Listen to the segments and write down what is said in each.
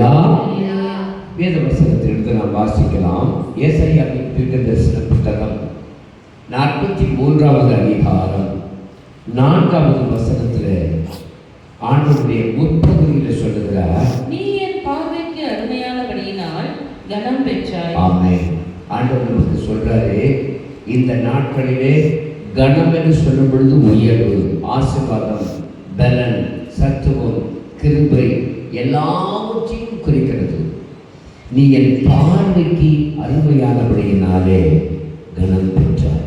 அல்லேலூயா. வேத வசனத்திலிருந்து நாம் வாசிக்கலாம். ஏசாயாவின் தீர்க்கதரிசன புத்தகம் 43வது அதிகாரம் 4வது வசனத்தில் ஆண்டவருடைய முற்பகுதியில் சொல்லுகிறார், நீ என் பார்வைக்கு அருமையானபடியினால் கனம் பெற்றாய். ஆமென். ஆண்டவர் நமக்கு சொல்றாரு, இந்த நாட்களிலே கனம் என்று சொல்லும் பொழுது உயர்வு, ஆசீர்வாதம், பலன், சத்துவம், கிருபை எல்லாவற்றையும் குறிக்கிறது. நீ என் பார்வைக்கு அருமையானபடியினாலே கனம் பெற்றாய்.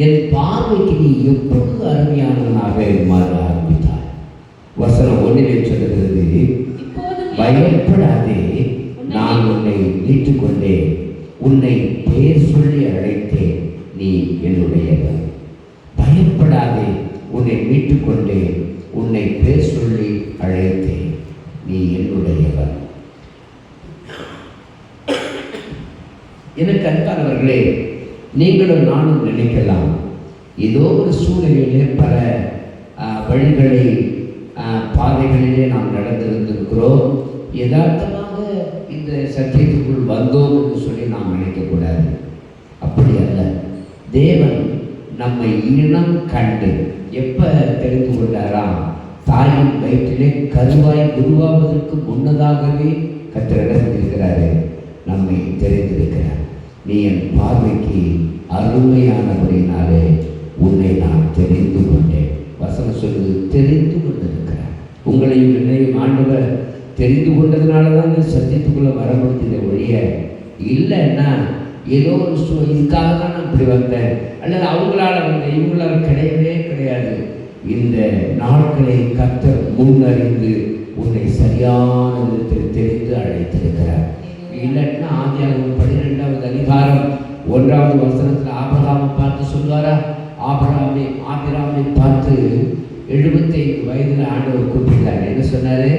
என் பார்வைக்கு நீ எப்பொழுது அருமையானவனாக மாற ஆரம்பித்தாய். வசனம் 1 சொல்லுகிறது, பயப்படாதே, நான் உன்னை மீட்டுக் கொண்டேன், உன்னை பேர் சொல்லி அழைத்தேன், நீ என்னுடையவன். பயப்படாதே, உன்னை மீட்டுக் கொண்டேன், உன்னை பேர் சொல்லி அழைத்தேன், நீ என்னுடையவன். எனக்கு அன்பானவர்களே, நீங்களும் நானும் நினைக்கலாம், ஏதோ ஒரு சூழ்நிலையிலே பல வழிகளை பாதைகளிலே நாம் நடந்திருந்திருக்கிறோம், யதார்த்தமாக இந்த சத்தியத்துக்குள் வந்தோம் என்று சொல்லி நாம் நினைக்கக்கூடாது. அப்படி அல்ல. தேவன் நம்மை இனம் கண்டு எப்போ தெரிந்து கொண்டாராம்? தாயின் வயிற்றிலே கருவாய் உருவாவதற்கு முன்னதாகவே கத்திரிக்கிறாரு, நம்மை தெரிந்திருக்கிறார். நீ என் பார்வைக்கு அருமையானபடினாலே உன்னை நான் தெரிந்து கொண்டேன். வசனம் சொல்லுது, தெரிந்து கொண்டிருக்கிறார். உங்களையும் என்னையும் ஆண்டவர் தெரிந்து கொண்டதுனால தான் இந்த சத்தியத்துக்குள்ளே வர முடிஞ்சதை ஒழிய இல்லைன்னா ஏதோ ஒரு இதுக்காக தான் நான் இப்படி வந்தேன் அல்லது அவங்களால வந்தேன் இவங்களால கிடையவே கிடையாது. இந்த நாட்களை கர்த்தர் முன்னறிந்து உன்னை சரியான விதத்தில் தெரிந்து அழைத்திருக்கிறார். இல்லைன்னா ஆதியாகமம் 12வது அதிகாரம் 1வது வசனத்தில் ஆபிரகாமை பார்த்து சொல்வாரா? ஆபிராமை பார்த்து 75 வயதில் ஆண்டவர் கூப்பிட்டார். என்ன சொன்னாரு?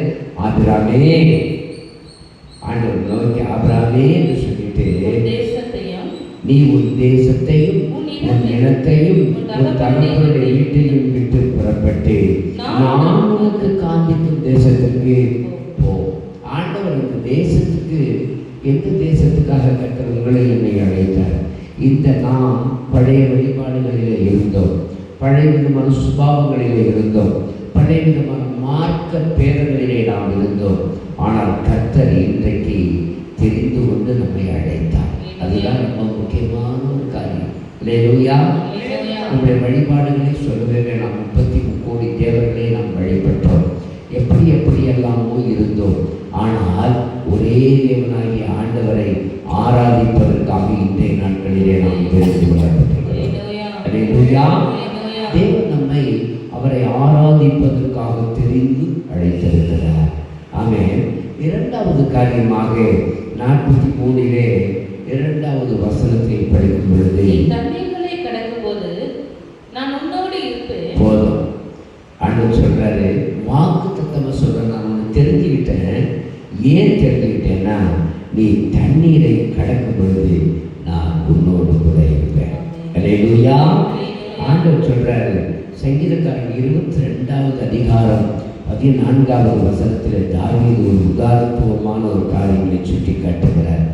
ஆபிராமே. ஆண்டவர் நோக்கி ஆபிராமே என்று சொல்லிட்டு, நீ உன் தேசத்தையும் உன் இனத்தையும் உன் தகப்பனுடைய வீட்டையும் விட்டு புறப்பட்டு நான் உனக்கு காண்பிக்கும் தேசத்துக்கு போ. ஆண்டவர் இந்த தேசத்துக்கு, எந்த தேசத்துக்காக கர்த்தர் உங்களை என்னை அழைத்தார்? இந்த நாம் பழைய வழிபாடுகளிலே இருந்தோம், பழைய விதமான சுபாவங்களிலே இருந்தோம், பழைய விதமான மார்க்க பேதங்களிலே நாம் இருந்தோம். ஆனால் கர்த்தர் இன்றைக்கு தெரிந்து கொண்டு நம்மை அழைத்தார். அதுதான் ரொம்ப முக்கியமான ஒரு காரியம். அல்லேலூயா. நம்முடைய வழிபாடுகளை சொல்லவே வேண்டாம். 33 கோடி தேவர்களை நாம் வழிபட்டோம், எப்படியெல்லாமோ இருந்தோம். ஆனால் ஒரே தேவனாகிய ஆண்டவரை ஆராதிப்பதற்காக இன்றைய நாட்களிலே நாம் தெரிந்து கொள்ளப்பட்டிருக்கிறோம். அல்லேலூயா. தேவன் நம்மை அவரை ஆராதிப்பதற்காக தெரிந்து அழைத்திருக்கிறார். ஆமென். 2வது காரியமாக 43 2வது வசனத்தை படிக்கும் பொழுது, தண்ணீர்களை கடக்கும் போது நான் உன்னோடு இருப்பேன். போதும். ஆண்டவர் சொல்றாரு, வாக்குத்தத்தமா சொல்றேன், நான் உன்னை தெரிஞ்சுக்கிட்டேன். ஏன் தெரிஞ்சுக்கிட்டேன்னா, நீ தண்ணீரை கடக்கும் பொழுது நான் உன்னோடு கூட இருப்பேன். அல்லேலூயா. ஆண்டவர் சொல்றாரு, சங்கீதக்காரன் 22வது அதிகாரம் 14வது வசனத்தில் தாவீது ஒரு உதாரணத்துவமான ஒரு காரியங்களை சுட்டி காட்டுகிறார்.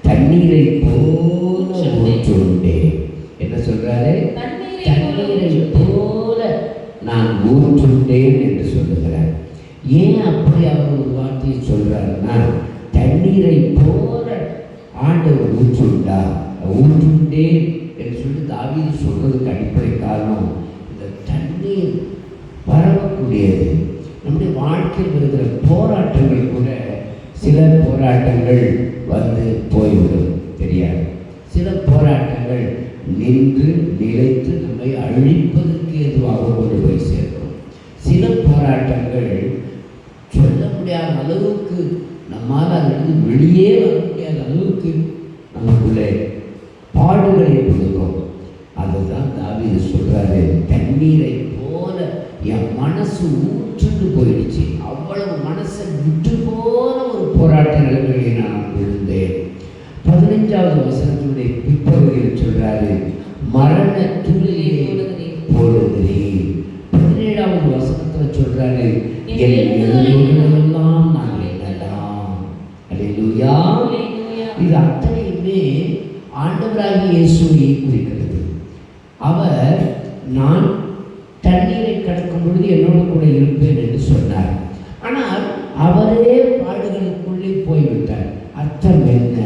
தண்ணீரை போல ஊற்றுண்டே. என்ன சொல்றாரு? தண்ணீரை போல நான் ஊற்றுண்டேன் என்று சொல்லுகிறார். ஏன் அப்படி அவர் ஒரு வார்த்தையை சொல்றாருன்னா, தண்ணீரை போல ஆண்டவர் ஊற்றுண்டேன் என்று சொல்லி தாவீது சொல்றதுக்கு அடிப்படை காரணம், இந்த தண்ணீர் பரவக்கூடியது. நம்முடைய வாழ்க்கையில் இருக்கிற போராட்டங்கள் கூட, சில போராட்டங்கள் வந்து போய்விடும் தெரியாது. சில போராட்டங்கள் நின்று நிலைத்து நம்மை அழிப்பதற்கு எதுவாக கொண்டு போய் சேர்க்கும். சில போராட்டங்கள் சொல்ல முடியாத அளவுக்கு, நம்மால் அதிலிருந்து வெளியே வர முடியாத அளவுக்கு நமக்குள்ளே பாடுகளை கொடுக்கும். அதுதான் தாவீது சொல்றாரு, தண்ணீரை போல என் மனசு ஊற்றுண்டு போயிடுச்சு. அவ்வளவு மனசை விட்டு போன ஒரு போராட்ட நிலைமையை நான் விழுந்தேன். 15வது வசனத்தினுடைய பிற்பகுதியில் சொல்றாரு, மரண துளியை போடுகிறேன். 17வது வசனத்தில் சொல்றாரு, என் எல்லாம் நான் எண்ணலாம். அல்லேலூயா. அல்லேலூயா. இது அத்தனையுமே ஆண்டவராகிய இயேசுவை குறிக்கிறது. அவர் நான் தண்ணீரை கடக்கும் பொழுது என்னோடு கூட இருப்பேன் என்று சொன்னார். ஆனால் அவரே பாடுகளுக்குள்ளே போய்விட்டார். அர்த்தம் என்ன?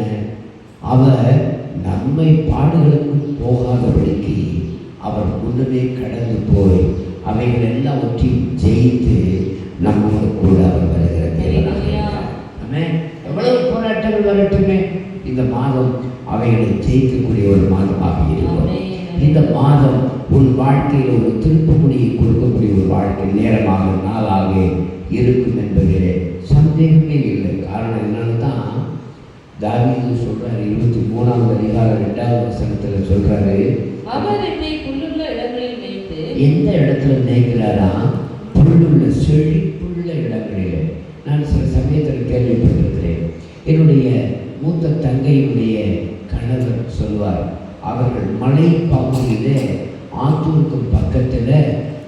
அவர் நம்மை பாடுகளுக்கு போகாதபடிக்கு அவர் முன்னமே கடந்து போய் அவைகள் எல்லாவற்றையும் ஜெயித்து நம்மோடு கூட அவர் வருகிற தேவனாக இருக்கிறார். ஆமென். எவ்வளவு போராட்டங்கள் வரட்டுமே, இந்த மாதம் அவைகளை ஜெயிக்கக்கூடிய ஒரு மாதமாக இருக்கும். இந்த மாதம் உன் வாழ்க்கையில் ஒரு திருப்புமுனையை கொடுக்கக்கூடிய ஒரு வாழ்க்கை நேரமாக நாளாக இருக்கும் என்பதிலே சந்தேகமே இல்லை. காரணம் என்னன்னு தான் தாவீது சொல்றாரு. 23ஆம் அதிகாரம் 2ஆவது வசனத்தில் சொல்றாரு, அவர் என்னை புல்லுள்ள இடங்களில் மேய்த்து. எந்த இடத்துல மேய்க்கிறாரா? புல்லுள்ள செழிப்புள்ள இடங்களிலே. நான் சில சமயத்தில் கேள்விப்பட்டிருக்கிறேன். என்னுடைய மூத்த தங்கையினுடைய கணவர் சொல்வார், அவர்கள் மலை பகுதியிலே ஆத்தூருக்கு பக்கத்தில்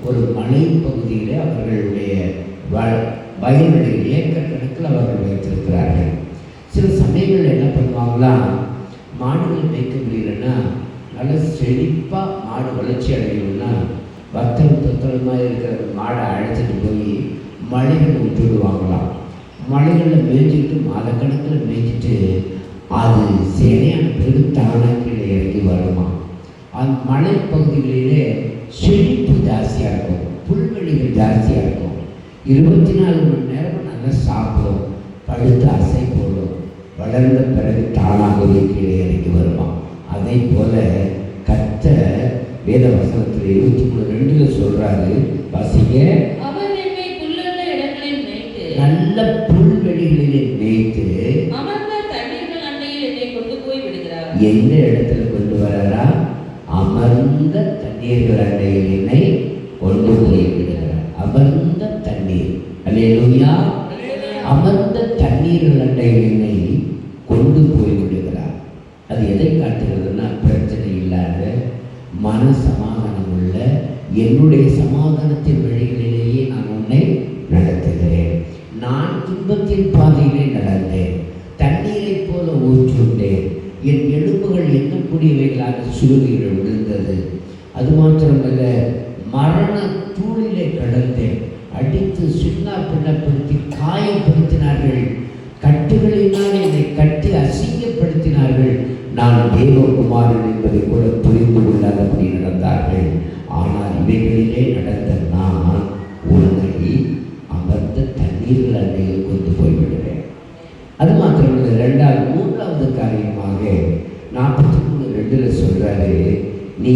ஒரு மலை பகுதியில் அவர்களுடைய வயல்களில் ஏக்கர் கணக்கில் அவர்கள் வைத்திருக்கிறார்கள். சில சமயங்களில் என்ன பண்ணுவாங்களா, மாடுகள் மேய்க்க முடியலன்னா, நல்ல செழிப்பாக மாடு வளர்ச்சி அடையணும்னா பக்தம் தொத்தலமாக இருக்கிற மாடை அழைச்சிட்டு போய் மலைகளை விட்டுவிடுவாங்களாம். மலைகளில் மேய்ச்சிட்டு மாதக்கணக்கில் மேய்ச்சிட்டு அது சேனையான பிறகு தானாக கீழே இறங்கி வருமா. அந்த மலை பகுதிகளிலே செழிப்பு ஜாஸ்தியாக இருக்கும், புல்வெளிகள் ஜாஸ்தியாக இருக்கும். 24 மணி நேரம் நல்லா சாப்பிடும், படுத்து அசை போடும், வளர்ந்த பிறகு தானாகவே கீழே இறங்கி வருமா. அதே போல கர்த்தர் வேத வசனத்தில் 23:2 சொல்றாரு, வாசிங்க. அவர் என்னை புல்லுள்ள இடங்களில் மேய்த்து. நல்ல புல்வெளிகளிலே மேய்த்து அமர்ந்த தண்ணீர்கள் அண்டையில் என்னை கொண்டு போய் விடுகிறார். எந்த இடத்துல கொண்டு வராரா? அமர்ந்த தண்ணீர்கள் அண்டையில் என்னை கொண்டு போய் விடுகிறார். அமர்ந்த தண்ணீர். அல்லேலூயா. அமர்ந்த தண்ணீர்கள் அண்டையில் என்னை கொண்டு போய் விடுகிறார். அது எதை காட்டுகிறதுனா, பிரச்சனை இல்லாத மன சமாதானம் உள்ள என்னுடைய சமாதானத்தின் வழிகளிலேயே நான் உன்னை நடத்துகிறேன். நான் துன்பத்தின் பாதையிலே நடந்தேன், தண்ணீரை போல ஊற்றுண்டேன், என் எலும்புகள் எண்ணக்கூடியவைகளாக சுருதிகள் விழுந்தது. அது மாத்திரமல்ல, மரண தூளிலே கடந்தேன், அடித்து சின்ன பின்னப்படுத்தி காயப்படுத்தினார்கள், கட்டுகளினால் என்னை கட்டி அசிங்கப்படுத்தினார்கள். நான் தேவகுமாரன் என்பதை கூட புரிந்து கொள்ளாதபடி நடந்தார்கள். ஆனால் இவைகளிலே நடந்த நான் உன்னை அமர்ந்த தண்ணீர்கள் அண்டையில் கொண்டு போய்விடுவேன். அது மாத்திரமல்ல, 3வது காரியமாக 43:2 சொல்றாரு, நீ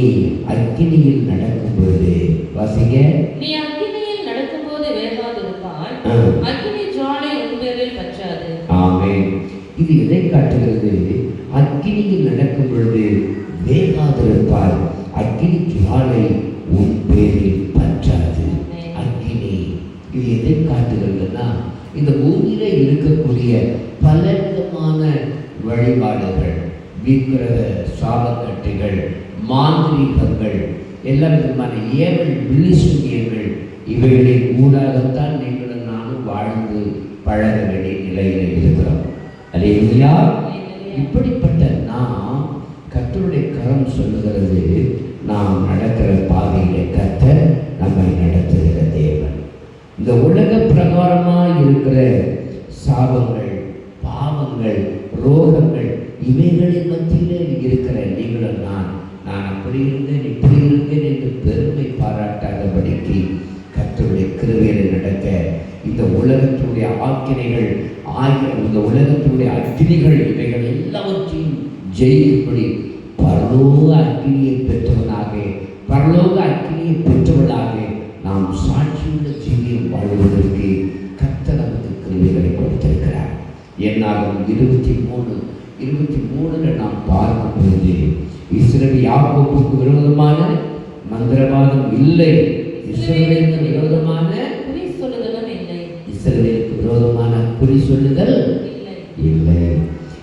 அக்கினியில் நடக்கும் பொழுது, வாசிங்க. நீ அக்கினியில் நடக்கும் போது வேகாதிருப்பாய், அக்கினி ஜுவாலை உன் பேரில் பற்றாது. ஆமென். இது எதை காட்டுகிறது? அக்கினியில் நடக்கும் பொழுது வேகாதிருப்பாய், அக்கினி ஜுவாலை உன் பேரில் பற்றாது. அக்கினி இது எதை காட்டுகிறதுனா, இந்த பூமியில இருக்கக்கூடிய பலவிதமான வழிபாடுகள், விக்கிரக சாபக்கட்டுகள், மாந்திரீகங்கள், எல்லா விதமான ஏவல் விழிசூனியங்கள், இவைகளை ஊடாகத்தான் நீங்களும் நானும் வாழ்ந்து பழக வேண்டிய நிலையில் இருக்கிறோம். அல்லேலூயா. இப்படிப்பட்ட நாம், கர்த்தருடைய கரம் சொல்லுகிறது, நாம் நடக்கிற பாதையிலே கர்த்தர் நம்மை நடத்துகிற தேவன். இந்த உலக பிரகாரமாக இருக்கிற சாபங்கள், பாவங்கள், ரோகங்கள், இவைகளின் மத்தியில் இருக்கிற நீங்களும் நான் அப்படி இருந்தேன் இப்படி இருந்தேன் என்று பெருமை பாராட்டாதபடிக்கு கர்த்தருடைய கிருபையிலே நடக்க, இந்த உலகத்தினுடைய ஆக்கினைகள் இந்த உலகத்தினுடைய அக்கினிகள் இவைகள் எல்லாவற்றையும் ஜெயிக்கும்படி பரலோக அக்கினியை பெற்றவனாக, பரலோக அக்கினியை பெற்றவளாக நாம் சாட்சியுள்ள ஜீவியம் வாழ்வதற்கு கர்த்தர் நமக்கு கிருபைகளை கொடுத்திருக்கிறார். என்னாகும் 23:23 நாம் பார்க்கும் பொழுது, இஸ்ரவேல் யாக்கோபுக்கு விரோதமான மந்திரவாதம் இல்லை, இஸ்ரவேலுக்கு விரோதமான குறி சொல்லுதலும் இல்லை, இஸ்ரவேலுக்கு விரோதமான குறி சொல்லுதல் இல்லை.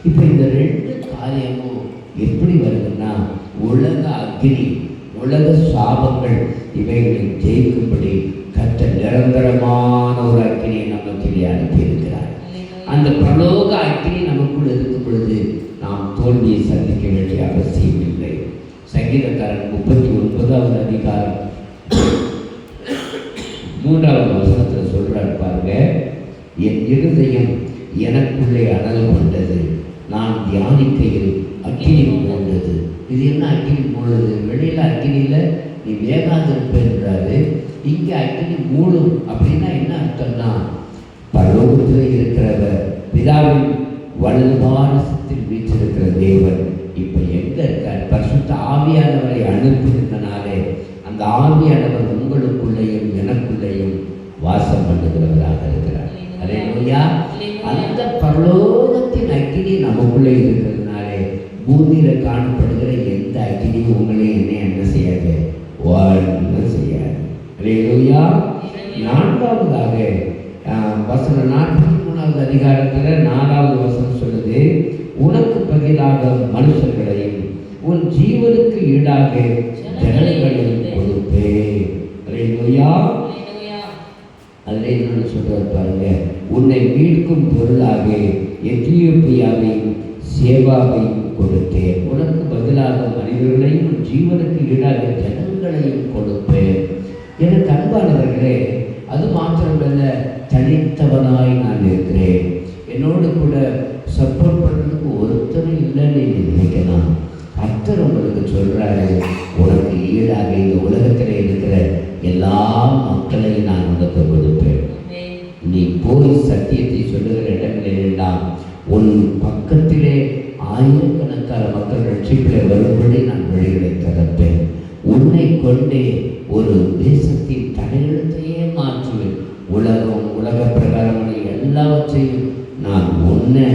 இப்போ இந்த 2 காரியமும் எப்படி வருதுன்னா, உலக அக்னி, உலக சாபங்கள் இவைகளை ஜெயிக்கும்படி கர்த்தர் நிரந்தரமான ஒரு அக்னியை நமக்கு அனுப்பியிருக்கிறார். அந்த பரலோக அக்கினி நமக்குள் இருக்கும் பொழுது நாம் தோல்வியை சந்திக்க வேண்டிய அவசியம் இல்லை. சங்கீதக்காரன் 39வது அதிகாரம் 3வது வசனத்தில் சொல்றாரு பாருங்க, என் இருதயம் எனக்குள்ளே அனல் கொண்டது, நான் தியானிக்கையில் அக்கினி மூண்டது. இது என்ன அக்கினி மூடுது? வெளியில் அக்கினியில் நீ வேகாதிருப்பேன்றாரு, இங்கே அக்கினி மூடும். அப்படின்னா என்ன அர்த்தம்னா, பரலோகத்தில் இருக்கிறவர் பிதாவின் வலது பாரசத்தில் வீற்றிருக்கிற தேவன் இப்போ எங்கே இருக்கார்? பரிசுத்த ஆவியானவரை அனுப்பியிருந்தனாலே அந்த ஆவியானவர் உங்களுக்குள்ளேயும் எனக்குள்ளேயும் வாசம் பண்ணுகிறவராக இருக்கிறார். அல்லேலூயா. அந்த பரலோகத்தின் அக்கினி நமக்குள்ளே இருக்கிறதுனாலே பூமியில் காணப்படுகிற எந்த அக்கினியும் உங்களே என்ன செய்யாது? வாழ்ந்து செய்யாது. அல்லேலூயா. 4வதாக வசனம் 43வது அதிகாரத்தில் 4வது வசனம் சொல்லுது, உனக்கு பதிலாக மனுஷர்களையும் உன் ஜீவனுக்கு ஈடாக ஜனங்களையும் கொடுப்பேன். அல்லேலூயா. அதில் என்னன்னு சொல்றாரு பாருங்க, உன்னை மீட்கும் பொருளாக எத்தியோப்பியாவையும் சேவாவையும் கொடுத்தேன், உனக்கு பதிலாக மனிதர்களையும் உன் ஜீவனுக்கு ஈடாக ஜனங்களையும் கொடுப்பேன். எனக்கு அன்பானவர்களே, அது மாத்திரமல்ல, தனித்தவனாய் நான் இருக்கிறேன். என்னோடு கூட சப்போர்ட் பண்ணுறதுக்கு ஒருத்தரும் இல்லைன்னு நினைக்கலாம். கர்த்தர் உங்களுக்கு சொல்கிறாரு, உனக்கு ஈடாக இந்த உலகத்தில் இருக்கிற எல்லா மக்களையும் நான் உனக்கு கொடுப்பேன். நீ போய் சத்தியத்தை சொல்லுகிற இடங்களெல்லாம் உன் பக்கத்திலே ஆயிரக்கணக்கான மக்கள் ரட்சிப்பிலே வரும்படி நான் வழிகளை திறப்பேன். உன்னை கொண்டே ஒரு தேசத்தின் தலையெழுத்தையே மாற்றுவேன். உலக பிரகாரமான எல்லாவற்றையும் நான் உன்னை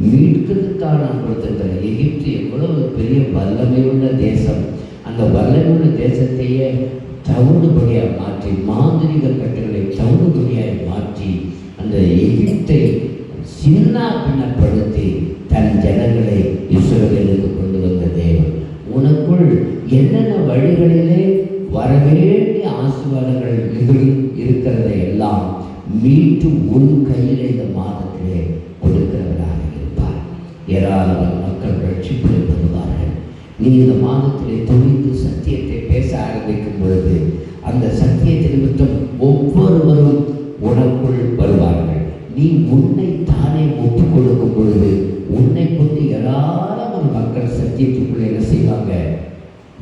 மீட்கிறதுக்காக நான் கொடுத்திருக்கிறேன். எகிப்து எவ்வளவு பெரிய வல்லமையுள்ள தேசம். அந்த வல்லமையுள்ள தேசத்தையே தவிடுபடியாக மாற்றி, மாந்திரிக கட்டுகளை தவிடுபடியாக மாற்றி, அந்த எகிப்தை சின்ன பின்னப்படுத்தி தன் ஜனங்களை இஸ்ரவேலுக்கு கொண்டு வந்த தேவன். உனக்குள் என்னென்ன வழிகளிலே வரவேண்டிய ஆசீர்வாதங்கள் இருக்கிறதை எல்லாம் மீட்டு உன் கையில் இந்த மாதத்திலே கொடுக்கிறவராக இருப்பார். ஏராளமான மக்கள் ரட்சிப்பில் வருவார்கள். நீ இந்த மாதத்திலே துணிந்து சத்தியத்தை பேச ஆரம்பிக்கும் பொழுது அந்த சத்தியத்தை நிமித்தம் ஒவ்வொருவரும் உனக்குள் வருவார்கள். நீ உன்னை தானே ஒப்புக் கொடுக்கும் பொழுது உன்னை கொண்டு ஏராளமான மக்கள் சத்தியத்துக்குள்ள என்ன செய்வாங்க?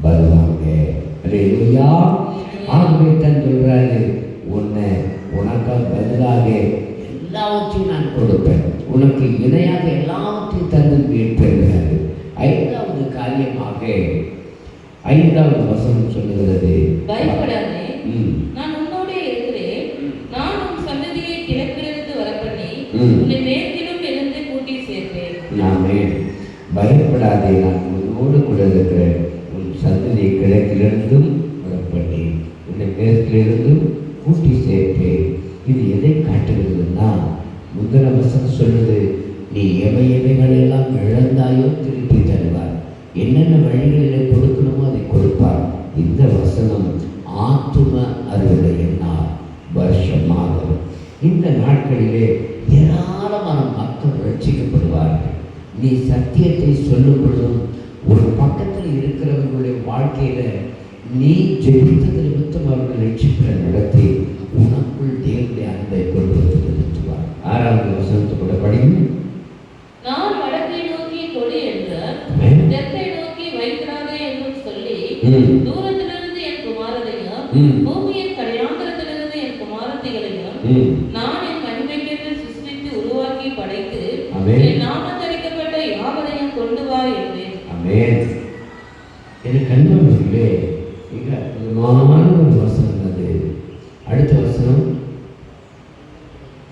வருவாங்க. அல்லேலூயா. ஆகவே தான் சொல்றாரு, உனக்கு பதிலாக எல்லாவற்றையும் நான் கொடுப்பேன், உனக்கு இணையாக எல்லாவற்றையும் தந்து மீட்பேன். 5வது காரியமாக 5வது வசனம் சொல்லுகிறது, பயப்படாதே, நான் உன்னோடே இருக்கிறேன், நான் உன் சந்ததியை கிழக்கிலிருந்து வரப்பண்ணி உன்னை மேற்கிலும் இருந்து கூட்டி சேர்ப்பேன். நாமே பயப்படாதே, நான் உன்னோடு கூட இருக்கிறேன், உன் சந்ததியை கிழக்கிலிருந்தும் வரப்பண்ணி உன்னை மேற்கிலிருந்தும் கூட்டி சேர்ப்பேன். இது எதை காட்டுகிறதுன்னா, முதல் வசனம் சொல்லுது, நீ எவைகளெல்லாம் இழந்தாயோ திருப்பி தருவார். என்னென்ன வழிகளில் கொடுக்கணுமோ அதை கொடுப்பார். இந்த வசனம் ஆத்தும அறுவடை நாள், வருஷமாக இந்த நாட்களிலே ஏராளமான மக்கள் ரட்சிக்கப்படுவார்கள். நீ சத்தியத்தை சொல்லும் பொழுதும் ஒரு பக்கத்தில் இருக்கிறவர்களுடைய வாழ்க்கையில நீ ஜெபித்தது நிமித்தம் அவர்கள் ரட்சிப்பை நடத்தி உனக்குள் தேவனுடைய அன்பை கொண்டு வந்து நிறுத்துவார். 6வது வசனத்தை கூட படிங்க. நான் வடக்கை நோக்கி கொடி என்ற தெற்கை நோக்கி வைக்கிறாக என்றும் சொல்லி, தூரத்திலிருந்து என் குமாரரையும் பூமியின் கடையாந்திரத்திலிருந்து என் குமாரத்திகளையும் நான் என் மகிமைக்கென்று சிருஷ்டித்து உருவாக்கி படைத்து என் நாமத்தரிக்கப்பட்ட யாவரையும் கொண்டு வா என்றேன். ஆமென். எனக்கு அன்பானவர்களே, மிக அற்புதமான ஒரு வசனம் அது. அடுத்த வசனம்,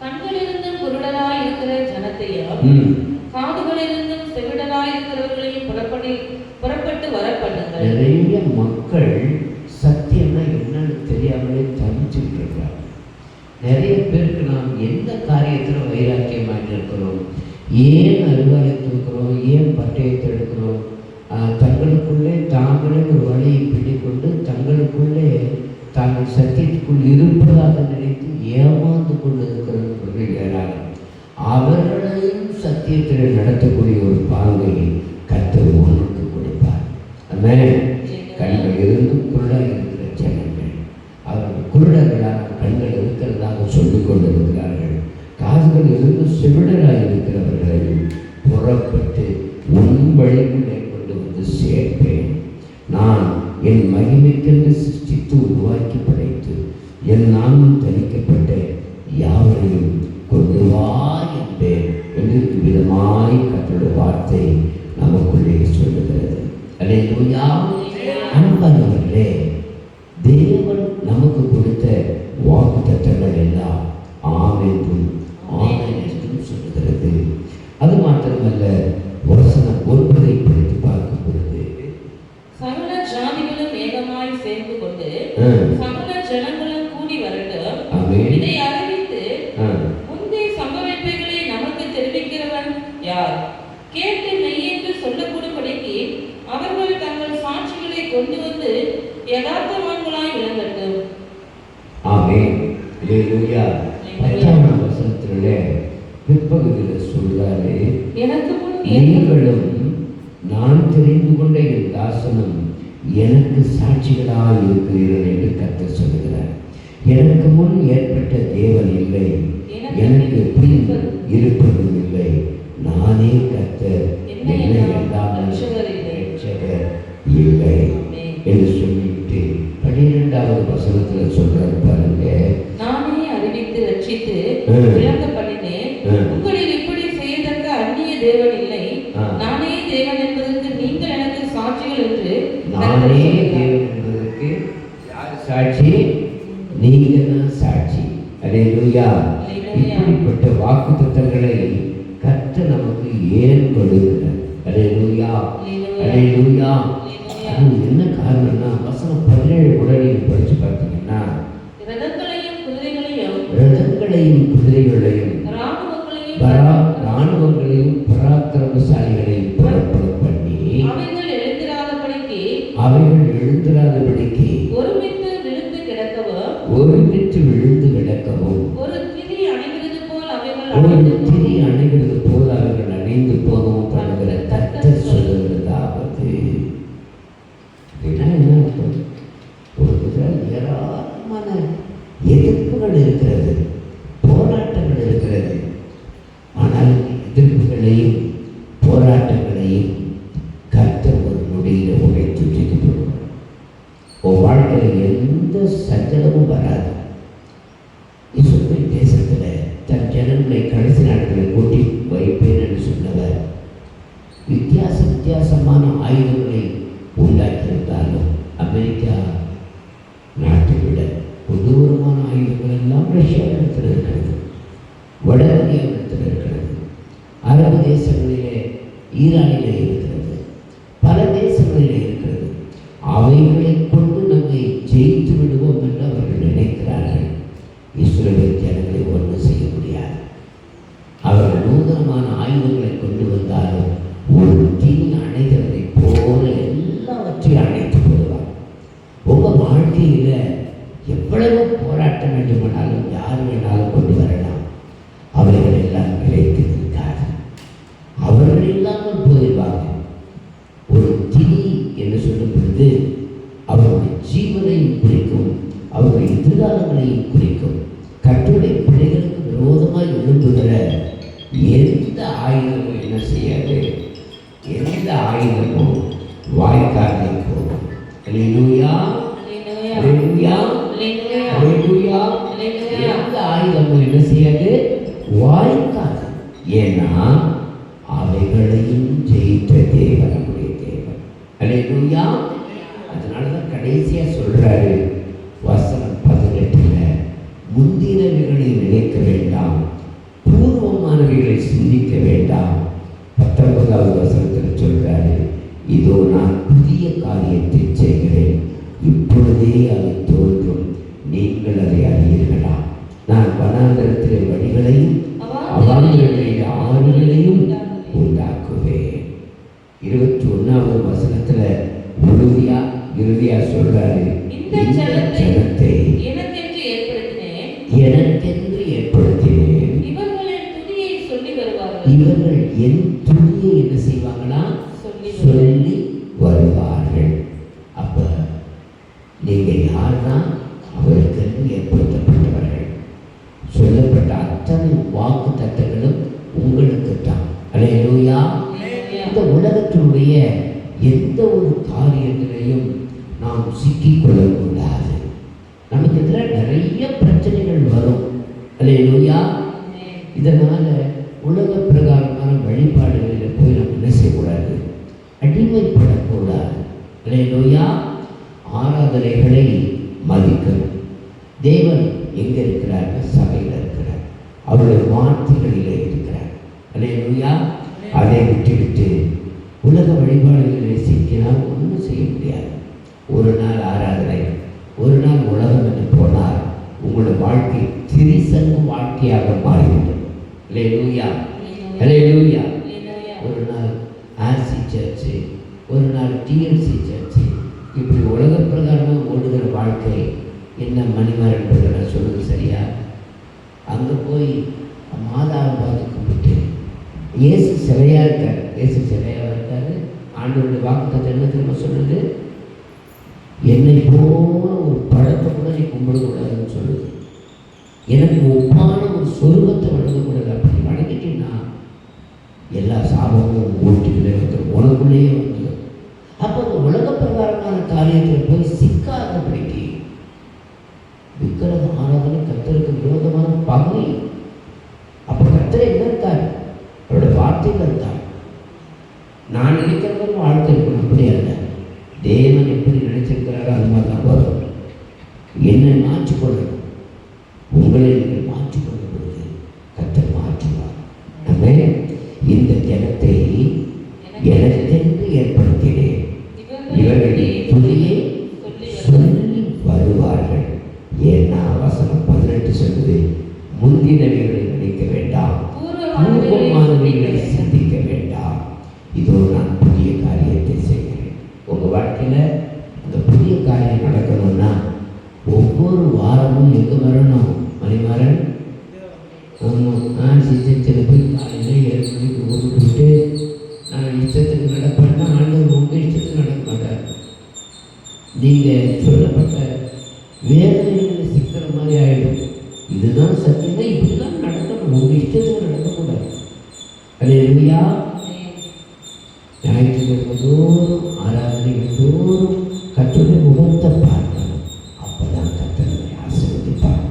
கண்களிலிருந்து குருடராய் இருக்கிற ஜனத்தையும் காதுகளிலிருந்தும் செவிடராய் இருக்கிறவர்களையும் புறப்பட்டு வரப்பண்ணுங்கள். நிறைய மக்கள் சத்தியம்னா என்னன்னு தெரியாமலே தவிச்சுட்டு இருக்கிறாங்க. நிறைய பேருக்கு நாம் எந்த காரியத்தில் வைராக்கியமாக இருக்கிறோம், ஏன் அறுவாலை தூக்குறோம், ஏன் பட்டயத்தை எடுக்கிறோம், தங்களுக்குள்ளே தாங்களே ஒரு வழியை பிடிக்கொண்டு தங்களுக்குள்ளே தாங்கள் சத்தியத்துக்குள் இருப்பதாக நினைத்து ஏமாந்து கொண்டு இருக்கிறவர்கள் ஏறாங்க. அவர்கள் சத்தியத்தில் நடத்தக்கூடிய ஒரு பாங்கை கர்த்தர் உனக்கு கொடுப்பார். ஆமென். கண்கள் இருந்தும் குருடாக இருக்கிற ஜனங்கள், அவர்கள் குருடர்களாக கண்கள் இருக்கிறதாக சொல்லிக் கொண்டிருக்கிறார்கள். காதுகள் இருந்தும் செவிடராக இருக்கிறவர்களையும் புறப்பட்டு உன் வழிக்குள்ளே கொண்டு வந்து சேர்ப்பேன். நான் என் மகிமைக்கென்று சிருஷ்டித்து உருவாக்கி படைத்து என் நாமம் தரிக்கப்பட்ட யாவரையும் கொண்டு வா என்பேன் என்று விதமாய் கர்த்தருடைய வார்த்தை நமக்குள்ளே சொல்லுகிறது. அல்லேலூயா. அன்பானவர்களே, தேவன் நமக்கு கொடுத்த வாக்குத்தத்தங்கள் எல்லாம் ஆம் என்றும் ஆமென் என்றும் சொல்லுகிறது. அது மாத்திரமல்ல, வசனம் 9 படித்து பார்க்கும் பொழுது, சகல ஜாதிகளும் ஏகமாய் சேர்ந்து கொண்டு சகல ஜனங்களும் கூடி வரட்டும், ஆமென். இதை அறிவித்து முந்தைய சம்பவிப்பைகளை நமக்கு தெரிவிக்கிறவன் யார்? கேட்டு மெய்யென்று சொல்லக்கூடும்படிக்கு அவர்கள் தங்கள் சாட்சிகளை கொண்டு வந்து யதார்த்தவான்களாய் விளங்கட்டும். ஆமென். அல்லேலூயா. 10ஆம் வசனத்திலே பிற்பகுதியில் சொல்றாரு, எனக்கு முன் நீங்களும் நான் தெரிந்து கொண்ட என் தாசனும் எனக்கு சாட்சிகளாக இருக்கிறீர்கள் என்று கர்த்தர் சொல்லுகிறார். எனக்கு முன் ஏற்பட்ட தேவன் இல்லை, எனக்கு பின் இருப்பதும் இல்லை. நானே கர்த்தர், என்னை எல்லாம் ரட்சகர் இல்லை என்று சொல்லிவிட்டு 12ஆவது வசனத்தில் சொல்றாரு பாருங்க, நானே அறிவித்து ரட்சித்து விளங்க பண்ணினேன். உங்களில் இப்படி செய்யத்தக்க அந்நிய தேவன் இல்லை. நானே தேவன் என்பதற்கு நீங்கள் எனக்கு சாட்சிகள் என்று. நானே தேவன் என்பதற்கு யார் சாட்சி? நீங்க தான் சாட்சி. அல்லேலூயா. இப்படிப்பட்ட வாக்குத்தத்தங்களை கர்த்தர் நமக்கு ஏன் கொடுக்கிறார்? அல்லேலூயா. அல்லேலூயா. அது என்ன காரணம்னா, வசனம் 17 கூட நீங்க படிச்சு பார்த்தீங்கன்னா, ரதங்களையும் குதிரைகளையும் ராணுவங்களையும் பராக்கிரமசாலிகளையும் புறப்பட பண்ணி அவைகள் எழுந்திராதபடிக்கு ஒருமித்து விழுந்து கிடக்கவும் ஒரு திரி அணைகிறது போல் அவைகள் அணைந்து போகவும் பண்ணுகிற கர்த்தர் சொல்லுகிறதாவது. என்ன அர்த்தம்? ஒரு ஏராளமான எதிர்ப்புகள் இருக்கிறது, போராட்டங்கள் இருக்கிறது. ஆனால் எதிர்ப்புகளையும் போராட்டங்களையும் கர்த்தர் ஒரு நொடியில் உடைத்து தூக்கிவிடுவார். உன் வாழ்க்கையில் எந்த சஞ்சலமும் வராது. இஸ்ரவேல் தேசத்தில் தன் ஜனங்களை கடைசி நாட்களில் கூட்டி வைப்பேன் என்று சொன்னவர் வித்தியாசமான ஆயுதங்களை உண்டாக்கியிருந்தாலும் அமெரிக்கா நாட்டை விட கொடூரமான ஆயுதங்கள் எல்லாம் ரஷ்யாவிடத்தில் இருக்கிறது, வட இந்தியாவிடத்தில் இருக்கிறது, அரபு தேசங்களிலே, ஈரானிலே இருக்கிறது, பல தேசங்களிலே இருக்கிறது. அவைகளை கொண்டு நம்மை ஜெயித்து விடுவோம் என்று அவர்கள் நினைக்கிறார்கள். இஸ்ரவேல் ஜனங்களை ஒன்றும் செய்ய முடியாது. அவர்கள் நூதனமான ஆயுதங்களை கொண்டு வந்தாலும் ஒரு தீ அணைகிறதை போல எல்லாவற்றையும் அணைத்து போடுவார். உங்கள் வாழ்க்கையில் எவ்வளவு போராட்டம் வேண்டுமானாலும் யார் வேணாலும் கொண்டு வரலாம், அவர்கள் எல்லாம் நிலைத்து நிற்காது. அவர்கள் இல்லாமல் போயிடுவாங்க. ஒரு திணி என்று சொல்லும் பொழுது அவருடைய ஜீவனையும் குறிக்கும், அவருடைய எதிர்காலங்களையும் குறிக்கும். கர்த்தருடைய பிள்ளைகளுக்கு விரோதமாக எழுந்துகிற எந்த ஆயுதமும் என்ன செய்யாது? எந்த ஆயுதமும் வாய்க்காலை போகும். அல்லேலூயா. அல்லேலூயா. அல்லேலூயா. எந்த ஆயுதமும் என்ன செய்யாது? வாய்க்காது. ஏன்னா அவைகளையும் ஜெயித்த தேவன் நம்முடைய தேவன். அல்லேலூயா. அதனாலதான் கடைசியா சொல்றாரு வசனம் 18, முந்தினவைகளை நினைக்க வேண்டாம், பூர்வமானவைகளை சிந்திக்க வேண்டாம். 19வது வசனத்தில் சொல்றாரு, இதோ நான் புதிய காரியத்தை செய்கிறேன், இப்பொழுதே அது தோன்றும், நீங்கள் அதை அறியீர்களா? நான் வனாந்தரத்திலே வழிகளையும் அவாந்தரத்திலே ஆறுகளையும் உண்டாக்குவேன். 21வது வசனத்துல இறுதியா சொல்றாரு, இந்த ஜனத்தை எனக்கென்று ஏற்படுத்தினேன், இவர்கள் என் துதியை என்ன செய்வாங்கன்னா சொல்லி வருவார்கள். அப்ப நீங்க யாருன்னா அவருக்கு ஏற்படுத்தப்பட்டவர்கள். சொல்லப்பட்ட அத்தனை வாக்கு தத்தங்களும் உங்களுக்கு தான். அல்லேலூயா. இந்த உலகத்தினுடைய எந்த ஒரு காரியத்திலையும் நாம் சிக்கிக்கொள்ளக்கூடாது. நமக்கு இதில் நிறைய பிரச்சனைகள் வரும். அல்லேலூயா. இதனால உலக பிரகாரமான வழிபாடுகளில் போய் நம்ம என்ன செய்யக்கூடாது, அடிமைப்படக்கூடாது. அல்லேலூயா. ஆராதனைகளை மதிக்கணும். தேவன் எங்கே இருக்கிறார்? சபையில் இருக்கிறார். அவருடைய வார்த்தைகளிலே இருக்கிறார். அல்லேலூயா. அதை விட்டுவிட்டு உலக வழிபாடுகளிலே சிக்கினால் ஒன்றும் செய்ய முடியாது. ஒரு நாள் ஆராதனை, ஒரு நாள் உலகம் என்று போனால் உங்களோட வாழ்க்கை திரிசங்கு வாழ்க்கையாக மாறிவிடும். அல்லேலூயா. அல்லேலூயா. ஒரு நாள் ஆர்சி சர்ச்சு, ஒரு நாள் டிஎல்சி சர்ச்சு, இப்படி உலக பிரகாரமாக ஓடுகிற வாழ்க்கை என்ன மணிமாறன் பிள்ளை சொல்லுது சரியா? அங்கே போய் மாதாவை பார்த்து கும்பிட்டு இயேசு சிலையாக இருக்கார். இயேசு சிலையாக இருக்காரு. ஆண்டவருடைய வாக்குத்தத்தம் என்ன திரும்ப சொல்லுது? என்னை போல ஒரு பழத்தை கூட நீ கும்பிடக்கூடாதுன்னு சொல்லுது. எனக்கு ஒப்பான ஒரு சொருபத்தை வழங்கக்கூடாது. அப்படி வணங்கிட்டீங்கன்னா எல்லா சாபமும் ஓட்டுகளே வந்து உனக்குள்ளேயே வந்து. அப்போ அந்த உலக பிரகாரமான காரியத்தில் போய் சிக்காதபடிக்கு விக்கிரக ஆராதனை கர்த்தருக்கு விரோதமான பகை. அப்போ கர்த்தர் எங்க இருக்கார்? அவருடைய வார்த்தையில் இருக்கார். நான் நினைக்கிறத வாழ்க்கை இருக்கணும், அப்படி அல்ல. தேவன் எப்படி நினைச்சிருக்கிறாரோ அது மாதிரி தான் வரும். என்னை மாற்றிக்கொள்ளணும். உங்களை நீங்கள் மாற்றிக்கொள்ளும் பொழுது கர்த்தர் மாற்றுவார். நம்ம இந்த ஜனத்தை எனக்கென்று ஏற்படுத்தினேன், இவர்களுடைய துதியை சொல்லி வருவார்கள். ஏன்னா வசனம் 18 சொல்லுது, முந்தினவைகளை நினைக்க வேண்டாம், பூர்வமானவைகளை சிந்திக்க வேண்டாம். இதோ நான் புதிய காரியத்தை செய்கிறேன். உங்கள் வாழ்க்கையில் அந்த புதிய காரியம் நடக்கணும்னா ஒவ்வொரு வாரமும் எங்கே வரணும்? மணிமாறன் ஆமாம் சில போய் காலையில் 7 மணிக்கு ஓடிட்டு நான் இஷ்டத்துக்கு நடப்பேன்னா ஆண்டவர் உங்கள் இஷ்டத்துக்கு நடக்க மாட்டார். நீங்கள் சொல்லப்பட்ட வேதனைகளை சிக்கிற மாதிரி ஆகிடும். இதுதான் சத்தியமா, இப்படி தான் நடக்கணும். உங்கள் இஷ்டத்துக்கு நடக்கக்கூடாது. அல்லேலூயா. ஞாயிற்றுக்கிழமை தோறும் ஆராதனைகள் தோறும் கர்த்தருடைய முகத்தை பார்க்கணும். அப்போதான் கர்த்தர் நம்மை ஆசீர்வதிப்பார்.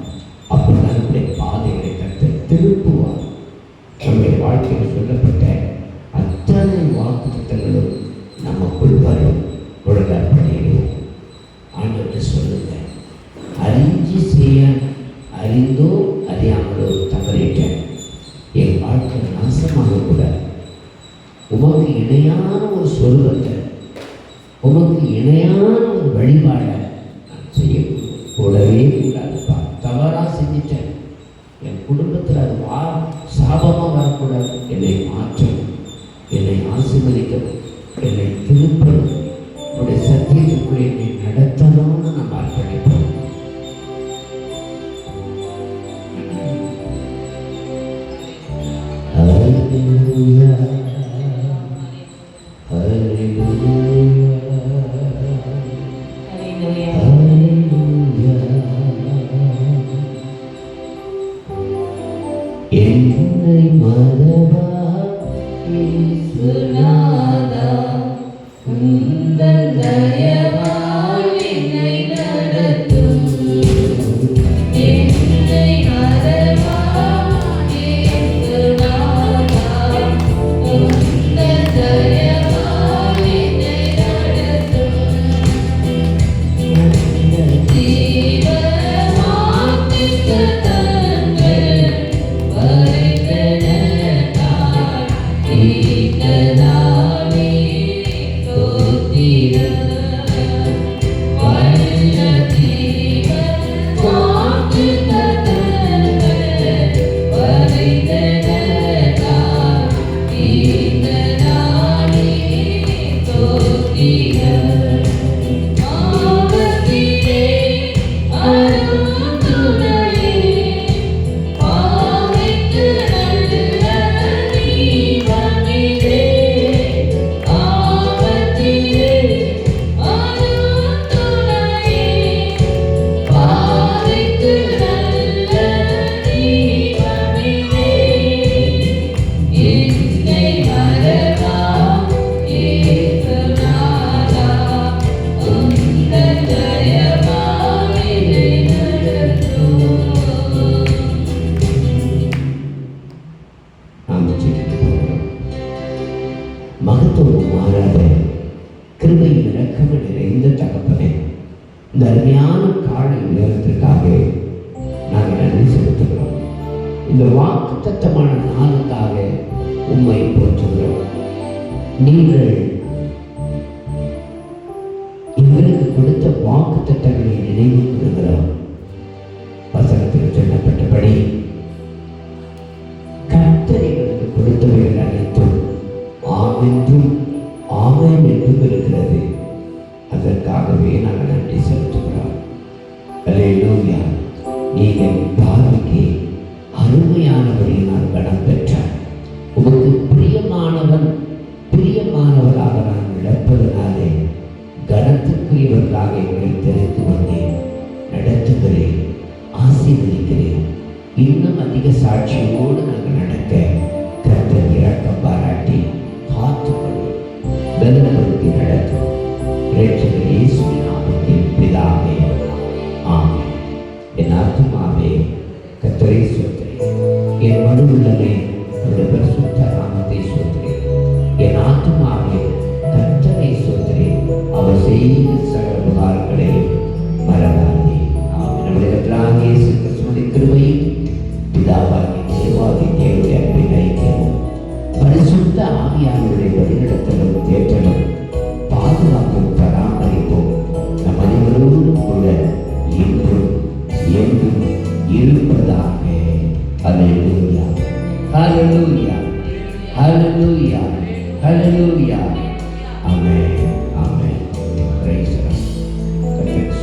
அப்போதான் நம்முடைய பாதைகளை கர்த்தர் திருப்புவார். நம்முடைய வாழ்க்கையில் சொல்லப்பட்ட அத்தனை வாக்கு திட்டங்களும் நமக்குள் வரும். ஒழுங்காக பண்ணிடுவோம். ஆண்டவர்கிட்ட சொல்லுங்க, அறிஞ்சு செய்ய அறிந்தோ அறியாமலோ தவறிட்டேன், என் வாழ்க்கை நாசமாக கூட உமக்கு இணையான ஒரு சொல்வத்தை, உமக்கு இணையான ஒரு வழிபாடை நான் செய்ய கூடவே கூடாதுப்பா. தவறாக செஞ்சிட்டேன், என் குடும்பத்தில் அது சாபமாக வரக்கூடாது. என்னை மாற்றணும், என்னை ஆசீர்வதிக்கணும், என்னை திருப்பணும், உன்னுடைய சத்தியத்துக்குள்ளே என்னை நடத்தணும்னு நம்ம அர்ப்பணிப்போம். என்னை மறவா இயேசுநாதா, உந்தன் தயவால் என்னை நடத்தும். என்னை மறவா இயேசுநாதா, உந்தன் தயவால் என்னை நடத்தும். ஜீவ காலத்தோடு மாறாத கிருபையின் இரக்கமும் நிறைந்த தகப்பனே, இந்த அருமையான காலை நேரத்திற்காக நாங்கள் நன்றி செலுத்துகிறோம். இந்த வாக்குத்தத்தமான நாளுக்காக உம்மை போற்றுகிறோம். நீங்கள் எங்களுக்கு கொடுத்த வாக்குத்தத்தங்களை நினைவு கூறுகிறோம். வசனத்தில் சொல்லப்பட்டபடி கர்த்தர் எங்களுக்கு கொடுத்தவைகள் அனைத்தும் ஆம் என்றும் ஆமென் என்றும் இருக்கிறது. அதற்காகவே நாங்கள் நன்றி செலுத்துகிறோம். அல்லேலூயா. நீங்கள் பார்வைக்கு அருமையானபடியினால் கனம் பெற்றார். உமக்கு பிரியமானவராக நான் நடப்பதனாலே கனத்துக்குரியவர்களாக எங்களை தெரிந்து கொண்டேன், நடத்துகிறேன், ஆசீர்வதிக்கிறேன். இன்னும் அதிக சாட்சியோடு நாங்கள் நடக்க கர்த்தர் இரக்கம் பாராட்டி காத்துக்கொண்டு பலப்படுத்தி நடத்தும். இரட்சகர் இயேசுவின் நாமத்தில் பிதாவே, ஆமென். என் ஆத்துமாவே கர்த்தரை ஸ்தோத்திரி, என் முழு உள்ளமே அவருடைய பரிசுத்த நாமத்தை ஸ்தோத்திரி. என் ஆத்துமாவே கர்த்தரை ஸ்தோத்திரி, அவர் செய்த சகல உபகாரங்களையும் மறவாதே. ஆமென். நம்முடைய கர்த்தராகிய இயேசு கிறிஸ்துவின் கிருபையும் பிதாவாகிய தேவனுடைய அன்பின் ஐக்கியமும் பரிசுத்த ஆவியானவருடைய வழிநடத்தலும் தேற்றலும் பாதுகாப்பும் பராமரிப்பும் நம் அனைவரோடும் கூட இன்றும் என்றும் இருப்பதாக. Hallelujah, hallelujah, hallelujah, hallelujah. Amen, amen. Praise the Lord.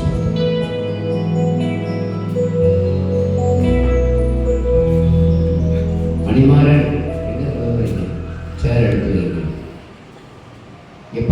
Manimaran